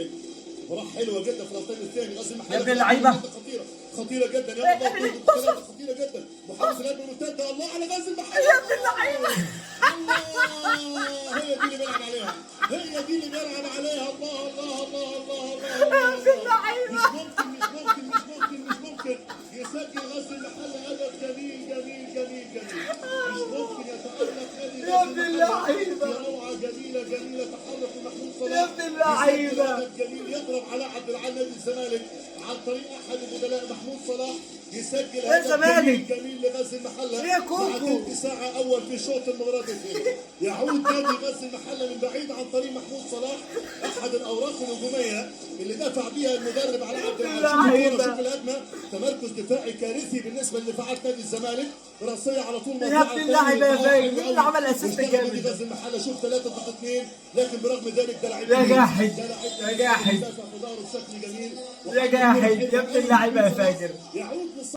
الثاني. مباراة حلوة جدا في الثاني الثاني. غزل المحله يا ابن اللعيبة. خطيرة جدا يا الله. خطيرة جدا. محمد الهلال المرتدة. الله على غزل المحله. يا ابن اللعيبة. الله، هي دي اللي بيلعب عليها. هي دي اللي بيلعب عليها. الله الله الله الله الله. يا ابن اللعيبة. مش ممكن يسجل غزل المحله هدف جميل جميل جميل جميل. مش ممكن يتألق نادي يا ابن اللعيبة. روعة جميلة جميلة. تحرك محمود صلاح. يا ابن اللعيبة. هدف جميل يضرب على عبد العال نادي الزمالك عن طريق احد البدلاء محمود صلاح. يسجل هدف جميل جميل لغزل المحله. يا كوكو. بعد ساعة أول في شوط المباراة الثاني. يعود نادي غزل المحله من بعيد عن طريق محمود صلاح. أحد الأوراق الهجومية اللي دفع بيها المدرب على عبد العال. شوف الهجمة. تمركز دفاعي كارثي بالنسبة لدفاعات نادي الزمالك. راسية على طول. يا ابن اللعيبة يا فاجر. مين اللي عمل اسيست جامد؟ نادي غزل المحله شوف 3-2 لكن برغم ذلك ده لعيب. يا جاحد. يا جاحد. دافع في ظهره بشكل جميل. يا جاحد. يا ابن اللعيبة يا فاجر. يعود